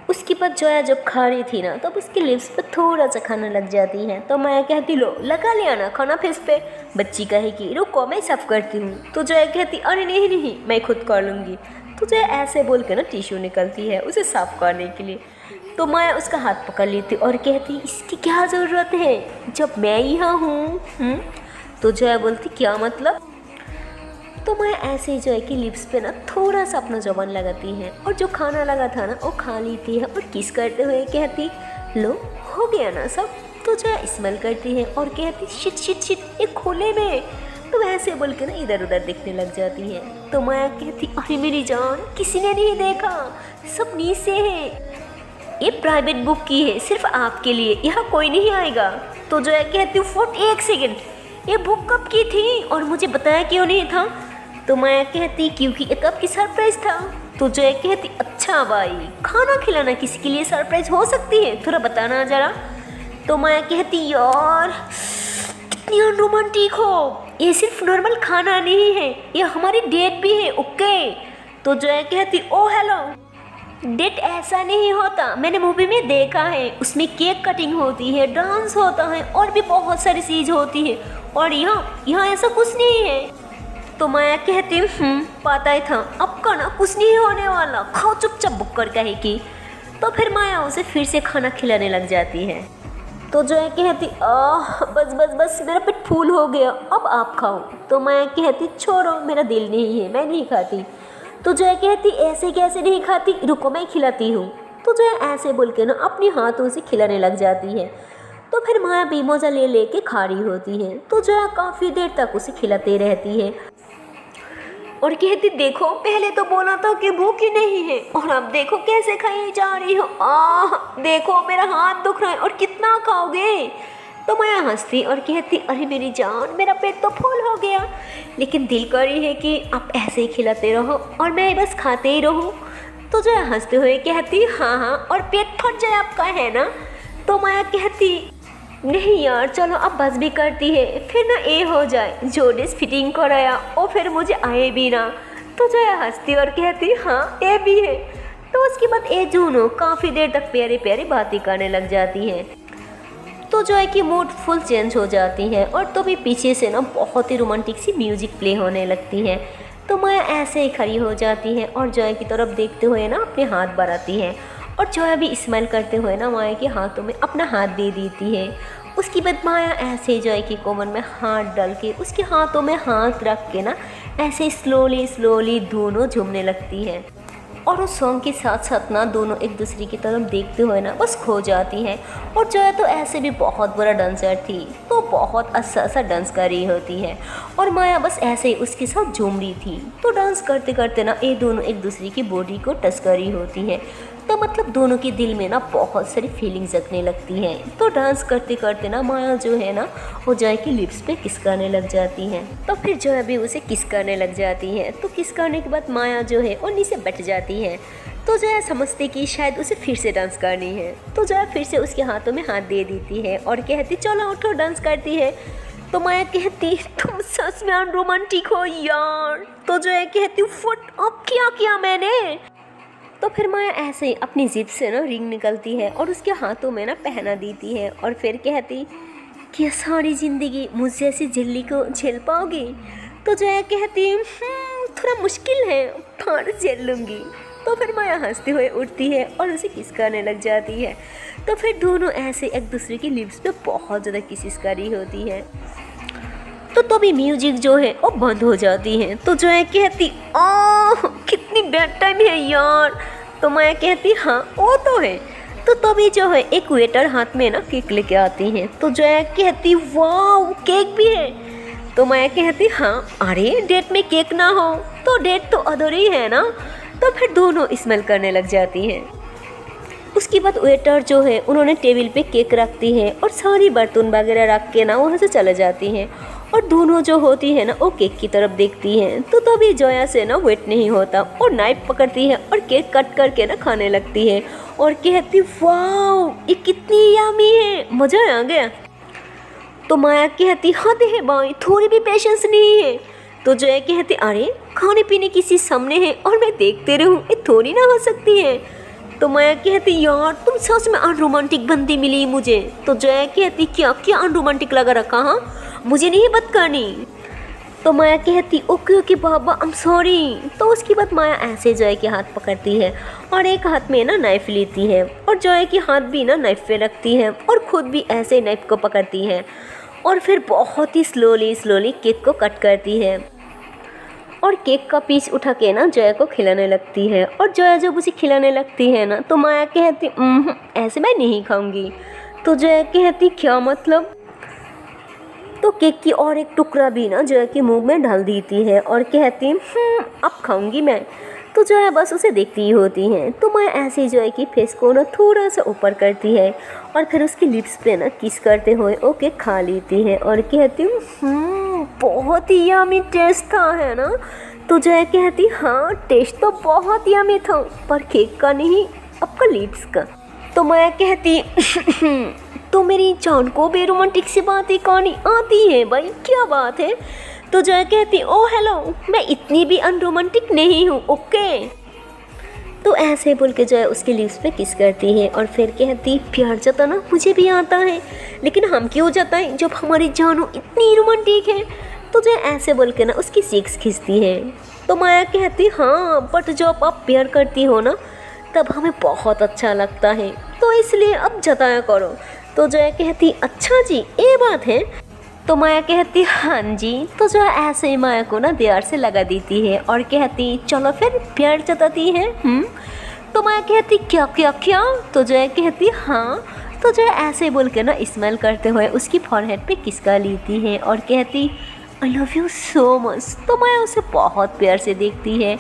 उसके बाद जया जब खा रही थी ना तब उसके लिप्स पे थोड़ा सा खाना लग जाती है। तो माया कहती लो लगा लिया ना खाना फेस पे। बच्ची कहेगी रुको मैं साफ करती हूँ। तो जया कहती अरे नहीं नहीं मैं खुद कर लूँगी। तो जया ऐसे बोल के ना टिश्यू निकलती है उसे साफ करने के लिए। तो माया उसका हाथ पकड़ लेती और कहती इसकी क्या ज़रूरत है जब मैं यहाँ हूँ। तो जया बोलती क्या मतलब। तो मैं ऐसे ही जया की लिप्स पे ना थोड़ा सा अपना ज़ुबान लगाती है और जो खाना लगा था ना वो खा लेती है और किस करते हुए कहती लो हो गया ना सब। तो जया स्मेल करती है और कहती शिट शिट शिट ये खोले में। तो ऐसे बोल के ना इधर उधर देखने लग जाती है। तो माया कहती अरे मेरी जान किसी ने नहीं देखा, सब नीचे है, ये प्राइवेट बुक की है सिर्फ आपके लिए, यहाँ कोई नहीं आएगा। तो जया कहती फुट एक सेकेंड ये बुक कब की थी और मुझे बताया क्यों नहीं था। तो मैं कहती क्योंकि ये कब की सरप्राइज था। तो जया कहती अच्छा भाई खाना खिलाना किसी के लिए सरप्राइज हो सकती है, थोड़ा बताना ज़रा। तो मैं कहती यार कितनी रोमांटिक हो, ये सिर्फ नॉर्मल खाना नहीं है ये हमारी डेट भी है, ओके। तो जया कहती ओ हेलो। डेट ऐसा नहीं होता, मैंने मूवी में देखा है, उसमें केक कटिंग होती है, डांस होता है और भी बहुत सारी चीज़ होती है, और यहाँ ऐसा कुछ नहीं है। तो माया कहती पता ही था, अब का ना कुछ नहीं होने वाला, खाओ चुपचाप बुक कर कहेगी। तो फिर माया उसे फिर से खाना खिलाने लग जाती है। तो जया कहती बस बस बस मेरा पेट फूल हो गया, अब आप खाओ। तो माया कहती छोड़ो, मेरा दिल नहीं है, मैं नहीं खाती। तो जया कहती ऐसे कैसे नहीं खाती, रुको मैं खिलाती हूँ। तो जया ऐसे बोल के ना अपने हाथों से खिलाने लग जाती है। तो फिर माया बेमौजा ले लेके खा रही होती है। तो जया काफ़ी देर तक उसे खिलाते रहती है और कहती देखो पहले तो बोला था कि भूखी नहीं है, और अब देखो कैसे खाई जा रही हो, देखो मेरा हाथ दुख रहा है और कितना खाओगे। तो माया हंसती और कहती अरे मेरी जान, मेरा पेट तो फुल हो गया, लेकिन दिल कर रही है कि आप ऐसे ही खिलाते रहो और मैं बस खाते ही रहूँ। तो जया हंसते हुए कहती हाँ और पेट फट जाए आपका, है ना। तो माया कहती नहीं यार चलो अब बस भी करती है, फिर ना ये हो जाए जो डिश फिटिंग कराया और फिर मुझे आए भी ना। तो जया हंसती और कहती हाँ ये भी है। तो उसके बाद ये दोनों काफ़ी देर तक प्यारी प्यारी बातें करने लग जाती हैं। तो जया की मूड फुल चेंज हो जाती है और तो भी पीछे से ना बहुत ही रोमांटिक सी म्यूजिक प्ले होने लगती है। तो माया ऐसे ही खड़ी हो जाती है और जया की तरफ देखते हुए ना अपने हाथ बढ़ाती है और जया भी स्माइल करते हुए ना माया के हाथों में अपना हाथ दे देती है। उसके बाद माया ऐसे ही जया की कोमर में हाथ डाल के उसके हाथों में हाथ रख के ना ऐसे स्लोली स्लोली दोनों झूमने लगती है और उस सॉन्ग के साथ साथ ना दोनों एक दूसरे की तरफ देखते हुए ना बस खो जाती हैं। और जया तो ऐसे भी बहुत बड़ा डांसर थी, तो बहुत अच्छा सा डांस कर रही होती है और माया बस ऐसे ही उसके साथ झूम रही थी। तो डांस करते करते ना ये दोनों एक दूसरे की बॉडी को टच कर रही होती है। तो मतलब दोनों के दिल में ना बहुत सारी फीलिंग्स जगने लगती हैं। तो डांस करते करते ना माया जो है ना वो जया की लिप्स पे किस करने लग जाती है। तो फिर जया भी उसे किस करने लग जाती है। तो किस करने के बाद माया जो है वो नीचे बैठ जाती है। तो जया समझती कि शायद उसे फिर से डांस करनी है। तो जया फिर से उसके हाथों में हाथ दे देती है और कहती चलो उठो डांस करती है। तो माया कहती तुम सच में अनरोमांटिक हो यार। तो जया कहती फुट अब क्या किया मैंने। तो फिर माया ऐसे ही अपनी जिप से ना रिंग निकलती है और उसके हाथों में ना पहना देती है और फिर कहती कि सारी ज़िंदगी मुझ जैसी झिल्ली को झेल पाओगी। तो जया कहती थोड़ा मुश्किल है पर झेल लूँगी। तो फिर माया हंसते हुए उठती है और उसे किस करने लग जाती है। तो फिर दोनों ऐसे एक दूसरे की लिप्स पे बहुत ज़्यादा किसिस कर रही होती है। तो तभी म्यूजिक जो है वो बंद हो जाती है। तो जया कहती कितनी बैड टाइम है यार। तो माया कहती हाँ वो तो है। तो तभी जो है एक वेटर हाथ में ना केक लेके आती है। तो जया कहती वाह केक भी है। तो माया कहती हाँ अरे डेट में केक ना हो तो डेट तो अधूरी है ना। तो फिर दोनों स्मेल करने लग जाती हैं। उसके बाद वेटर जो है उन्होंने टेबल पे केक रखती है और सारी बर्तन वगैरह रख के ना वहाँ से चले जाती हैं और दोनों जो होती है ना वो केक की तरफ देखती हैं। तो तभी जया से ना वेट नहीं होता और नाइफ पकड़ती है और केक कट करके ना खाने लगती है और कहती वाह ये कितनी यम्मी है, मज़ा आ गया। तो माया कहती हद है भाई, थोड़ी भी पेशेंस नहीं है। तो जया कहती अरे खाने पीने की चीज़ सामने है और मैं देखते रहूँ, ये थोड़ी ना हो सकती है। तो माया कहती यार तुम सच में अनरोमांटिक बंदी मिली मुझे। तो जया कहती क्या क्या अनरोमांटिक लगा रखा, हाँ मुझे नहीं बात करनी। तो माया कहती okay okay Baba I am sorry. तो उसके बाद माया ऐसे जया के हाथ पकड़ती है और एक हाथ में ना नाइफ लेती है और जया के हाथ भी ना नाइफ पे रखती है और खुद भी ऐसे नाइफ को पकड़ती है और फिर बहुत ही स्लोली स्लोली केक को कट करती है और केक का पीस उठा के ना जया को खिलाने लगती है। और जया जब उसे खिलाने लगती है ना तो माया कहती ऐसे मैं नहीं खाऊंगी। तो जया कहती क्या मतलब। तो केक की और एक टुकड़ा भी ना जया के मुंह में डाल देती है और कहती अब खाऊंगी मैं। तो जया बस उसे देखती ही होती हैं। तो माया ऐसे ही जया की फेस को ना थोड़ा सा ऊपर करती है और फिर उसकी लिप्स पे ना किस करते हुए वो केक खा लेती है और कहती बहुत ही यम्मी टेस्ट था, है ना। तो जया कहती हाँ टेस्ट तो बहुत यम्मी था पर केक का नहीं, आपका लिप्स का। तो माया कहती तो मेरी जान को भी रोमांटिक सी बातें कहनी आती है भाई, क्या बात है। तो जया कहती ओ हेलो मैं इतनी भी अनरोमांटिक नहीं हूँ ओके। तो ऐसे बोल के जो है उसके लिप्स पे किस करती है और फिर कहती प्यार जताना मुझे भी आता है, लेकिन हम क्यों जताएं जब हमारी जानू इतनी रोमांटिक है। तो जो है ऐसे बोल के ना उसकी चीक्स खींचती है। तो माया कहती हाँ बट जब आप प्यार करती हो ना तब हमें बहुत अच्छा लगता है, तो इसलिए अब जताया करो। तो जो है कहती अच्छा जी ये बात है। तो माया कहती हाँ जी। तो जो है ऐसे ही माया को ना दीवार से लगा देती है और कहती चलो फिर प्यार जताती है। तो माया कहती क्या क्या क्या। तो जो है कहती हाँ। तो जो है ऐसे बोल के ना स्माइल करते हुए उसकी फॉरहेड पे किसका लेती है और कहती I love you so much. तो माया उसे बहुत प्यार से देखती है।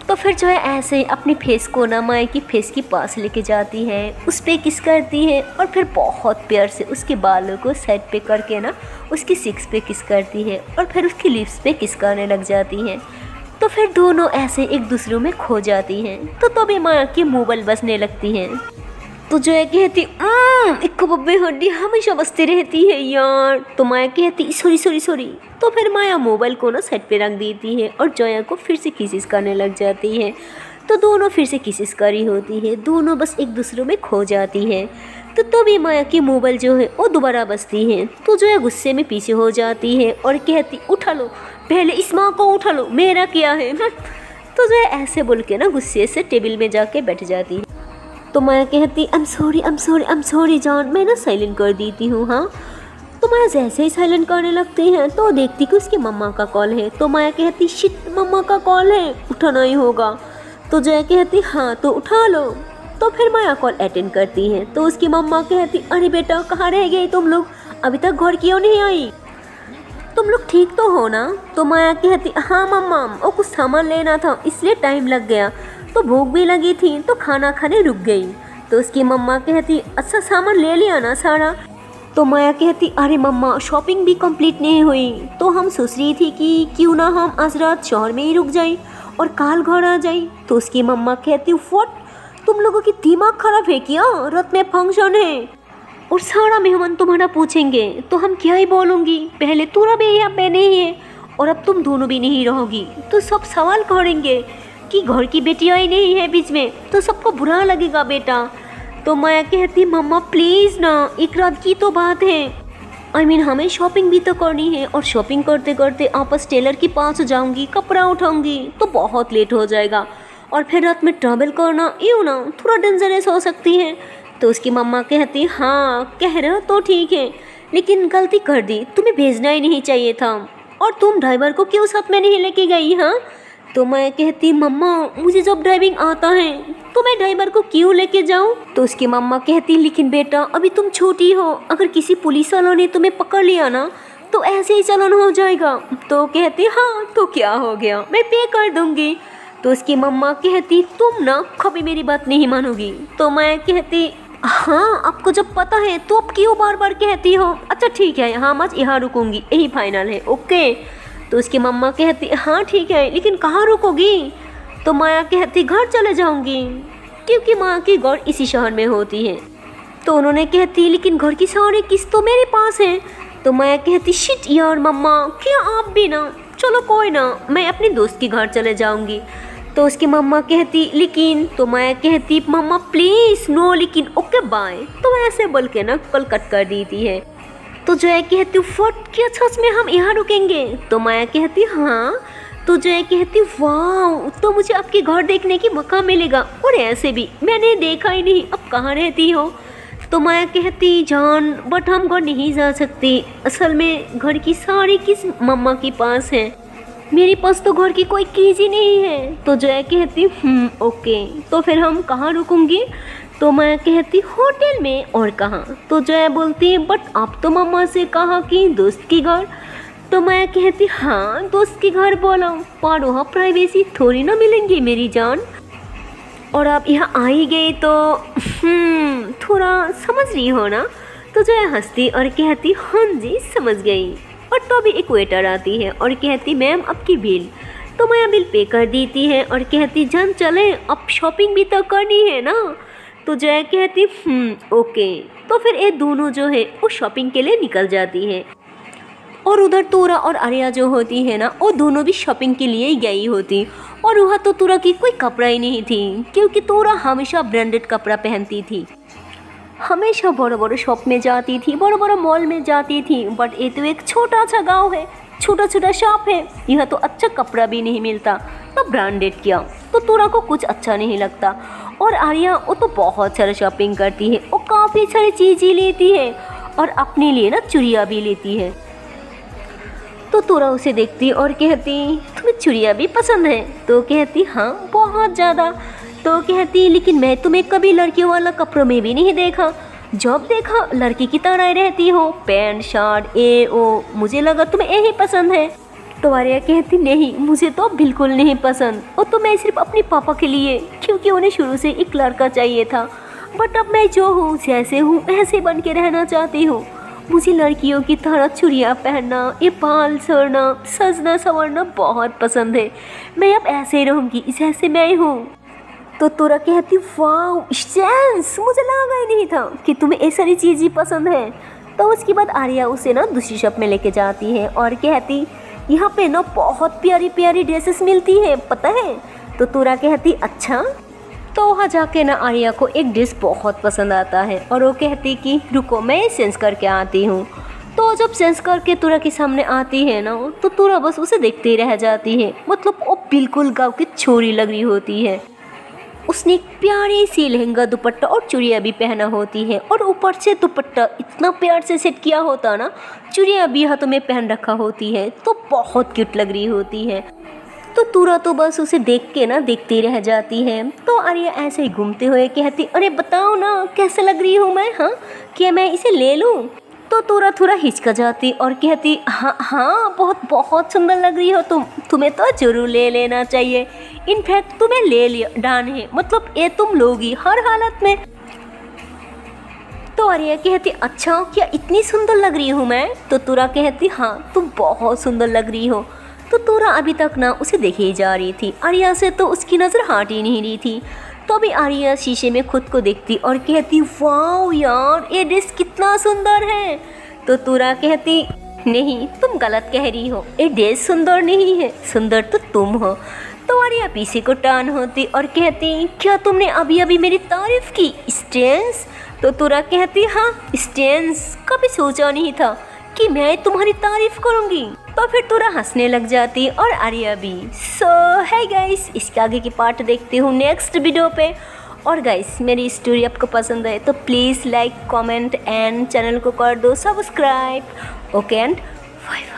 तो फिर जो है ऐसे ही अपनी फेस को ना माया की फेस के पास लेके जाती है, उस पर किस करती है और फिर बहुत प्यार से उसके बालों को साइड पे करके ना उसकी सिक्स पे किस करती है और फिर उसकी लिप्स पे किस करने लग जाती है। तो फिर दोनों ऐसे एक दूसरे में खो जाती हैं। तो तभी माया की मोबाइल बजने लगती है। तो जो है कहती एक बब्बे हड्डी हमेशा बजती रहती है यार। तो माया कहती सॉरी सॉरी सॉरी। तो फिर माया मोबाइल को ना साइड पे रख देती है और जोया को फिर से किसिस करने लग जाती है। तो दोनों फिर से किसिस करी होती है, दोनों बस एक दूसरे में खो जाती है। तो तभी माया की मोबाइल जो है वो दोबारा बजती है। तो जो है गुस्से में पीछे हो जाती है और कहती उठा लो पहले इस माँ को उठा लो, मेरा क्या है। तो जो है ऐसे बोल के ना गुस्से से टेबल में जाके बैठ जाती है। तो माया कहती आई एम सॉरी जान, मैं ना साइलेंट कर देती हूँ। हाँ। तो माया जैसे ही साइलेंट करने लगती है तो देखती कि उसकी मम्मा का कॉल है। तो माया कहती शिट मम्मा का कॉल है, उठाना ही होगा। तो जया कहती हाँ तो उठा लो। तो फिर माया कॉल अटेंड करती है। तो उसकी मम्मा कहती अरे बेटा कहाँ रह गई तुम लोग, अभी तक घर क्यों नहीं आई, तुम लोग ठीक तो हो ना। तो माया कहती हाँ मम्मा वो कुछ सामान लेना था इसलिए टाइम लग गया, तो भूख भी लगी थी तो खाना खाने रुक गई। तो उसकी मम्मा कहती अच्छा सामान ले लिया ना सारा। तो माया कहती अरे मम्मा शॉपिंग भी कंप्लीट नहीं हुई, तो हम सोच रही थी कि क्यों ना हम आज रात शहर में ही रुक जाएं और कल घर आ जाएं। तो उसकी मम्मा कहती व्हाट, तुम लोगों की दिमाग खराब है क्या, रात में फंक्शन है और सारा मेहमान तुम्हारा पूछेंगे तो हम क्या ही बोलूँगी, पहले तूरा भी यहाँ पे नहीं है और अब तुम दोनों भी नहीं रहोगी तो सब सवाल करेंगे कि घर की बेटियाँ ही नहीं है बीच में, तो सबको बुरा लगेगा बेटा। तो माया कहती मम्मा प्लीज़ ना, एक रात की तो बात है, हमें शॉपिंग भी तो करनी है और शॉपिंग करते करते आपस टेलर के पास जाऊंगी, कपड़ा उठाऊंगी तो बहुत लेट हो जाएगा और फिर रात में ट्रैवल करना यूँ ना थोड़ा डेंजरस हो सकती है। तो उसकी मम्मा कहती हाँ कह रहे हो तो ठीक है, लेकिन गलती कर दी, तुम्हें भेजना ही नहीं चाहिए था और तुम ड्राइवर को क्यों साथ में नहीं लेके गई। हाँ। तो मैं कहती मम्मा मुझे जब ड्राइविंग आता है तो मैं ड्राइवर को क्यों लेके जाऊं। तो उसकी मम्मा कहती लेकिन बेटा अभी तुम छोटी हो, अगर किसी पुलिस वालों ने तुम्हें पकड़ लिया ना तो ऐसे ही चालान हो जाएगा। तो कहती हाँ तो क्या हो गया, मैं पे कर दूंगी। तो उसकी मम्मा कहती तुम ना कभी मेरी बात नहीं मानोगी। तो मैं कहती हाँ आपको जब पता है तो अब क्यों बार बार कहती हो, अच्छा ठीक है हाँ मैं यहाँ रुकूंगी, यही फाइनल है ओके। तो उसकी मम्मा कहती हाँ ठीक है लेकिन कहाँ रुकोगी। तो माया कहती घर चले जाऊंगी, क्योंकि माँ की घर इसी शहर में होती है। तो उन्होंने कहती लेकिन घर की सारी किस्त तो मेरे पास है। तो माया कहती शिट यार मम्मा क्या आप भी ना, चलो कोई ना मैं अपने दोस्त के घर चले जाऊंगी। तो उसकी मम्मा कहती लेकिन, तो माया कहती मम्मा प्लीज़ नो लेकिन ओके बाय। तो ऐसे बोल के ना कॉल कट कर देती है। तो जया कहती फट क्या सच में हम यहाँ रुकेंगे। तो माया कहती हाँ। तो जया कहती वाह तो मुझे आपके घर देखने की मौका मिलेगा, और ऐसे भी मैंने देखा ही नहीं, अब कहाँ रहती हो। तो माया कहती जान बट हम घर नहीं जा सकते, असल में घर की सारी किस मम्मा के पास है, मेरे पास तो घर की कोई कीज ही नहीं है। तो जया कहती ओके तो फिर हम कहाँ रुकूंगी। तो मैं कहती होटल में, और कहाँ। तो जया बोलती बट आप तो मम्मा से कहा कि दोस्त के घर। तो मैं कहती हाँ दोस्त के घर बोला, पर वहाँ प्राइवेसी थोड़ी ना मिलेंगी मेरी जान, और आप यहाँ आ ही गए तो थोड़ा समझ रही हो ना। तो जया हंसती और कहती हाँ जी समझ गई। और तो अभी एक वेटर आती है और कहती मैम आपकी बिल। तो मैं बिल पे कर देती है और कहती जान चले अब शॉपिंग भी तो करनी है ना। तो जया कहती ओके। तो फिर ये दोनों जो है वो शॉपिंग के लिए निकल जाती है और उधर तूरा और आर्या जो होती है ना, वो दोनों भी शॉपिंग के लिए ही गई होती। और वहाँ तो तूरा की कोई कपड़ा ही नहीं थी, क्योंकि तूरा हमेशा ब्रांडेड कपड़ा पहनती थी, हमेशा बड़े बड़े शॉप में जाती थी, बड़े बड़े मॉल में जाती थी। बट ये तो एक छोटा सा गांव है, छोटा छोटा शॉप है, यहाँ तो अच्छा कपड़ा भी नहीं मिलता, तो ब्रांडेड क्या, तो तूरा को कुछ अच्छा नहीं लगता। और आर्या वो तो बहुत सारा शॉपिंग करती है, वो काफ़ी सारी चीज़ें लेती है और अपने लिए ना चूड़ियाँ भी लेती है। तो तूरा उसे देखती और कहती, तुम्हें चूड़ियाँ भी पसंद है? तो कहती हाँ बहुत ज़्यादा। तो कहती लेकिन मैं तुम्हें कभी लड़कियों वाला कपड़ों में भी नहीं देखा, जब देखा लड़की की तरह रहती हो, पैंट शर्ट ए ओ, मुझे लगा तुम्हें यही पसंद है। तो आर्या कहती नहीं, मुझे तो बिल्कुल नहीं पसंद, वो तो मैं सिर्फ अपने पापा के लिए, क्योंकि उन्हें शुरू से एक लड़का चाहिए था। बट अब मैं जो हूँ जैसे हूँ ऐसे बन के रहना चाहती हूँ। मुझे लड़कियों की तरह चूड़ियाँ पहनना, ये बाल सड़ना, सजना संवरना बहुत पसंद है, मैं अब ऐसे ही रहूँगी जैसे मैं हूँ। तो तूरा कहती वाह स्टैंस, मुझे लगा ही नहीं था कि तुम्हें ये सारी चीज़ें पसंद है। तो उसके बाद आर्या उसे ना दूसरी शॉप में लेके जाती है और कहती यहाँ पे ना बहुत प्यारी प्यारी ड्रेसेस मिलती है, पता है? तो तूरा कहती अच्छा। तो वहाँ जाके ना आर्या को एक ड्रेस बहुत पसंद आता है और वो कहती कि रुको मैं सेंस करके आती हूँ। तो जब सेंस करके तूरा के सामने आती है ना, तो तूरा बस उसे देखते ही रह जाती है, मतलब वो बिल्कुल गाँव की छोरी लग रही होती है। उसने एक प्यारी सी लहंगा दुपट्टा और चूड़ियाँ भी पहना होती है, और ऊपर से दुपट्टा इतना प्यार से सेट किया होता ना, चूड़ियाँ भी हाथों में पहन रखा होती है, तो बहुत क्यूट लग रही होती है। तो तूरा तो बस उसे देख के ना देखती रह जाती है। तो आर्या ऐसे ही घूमते हुए कहती अरे बताओ ना कैसे लग रही हूँ मैं, हाँ क्या मैं इसे ले लूँ? तो तूरा थोड़ा हिचका जाती और कहती हाँ हाँ बहुत बहुत सुंदर लग रही हो तुम, तुम्हें तो ज़रूर ले लेना चाहिए, इनफैक्ट तुम्हें ले लिया डान है, मतलब ये तुम लोगी हर हालत में। तो आर्या कहती अच्छा क्या इतनी सुंदर लग रही हूँ मैं? तो तूरा कहती हाँ तुम बहुत सुंदर लग रही हो। तो तूरा अभी तक ना उसे देखे ही जा रही थी, आर्या से तो उसकी नज़र हट ही नहीं रही थी। तो अभी आर्या शीशे में खुद को देखती और कहती वाह यार ये ड्रेस कितना सुंदर है। तो तूरा कहती नहीं तुम गलत कह रही हो, ये ड्रेस सुंदर नहीं है, सुंदर तो तुम हो। तो आर्या पीछे को टर्न होती और कहती क्या तुमने अभी अभी मेरी तारीफ की स्टेंस? तो तूरा कहती हाँ स्टेंस, कभी सोचा नहीं था कि मैं तुम्हारी तारीफ करूंगी। तो फिर तूरा हंसने लग जाती और आर्या भी। सो है गाइस, इसके आगे की पार्ट देखते हूँ नेक्स्ट वीडियो पे। और गाइस मेरी स्टोरी आपको पसंद है तो please like comment and channel को कर दो subscribe. Okay and bye bye.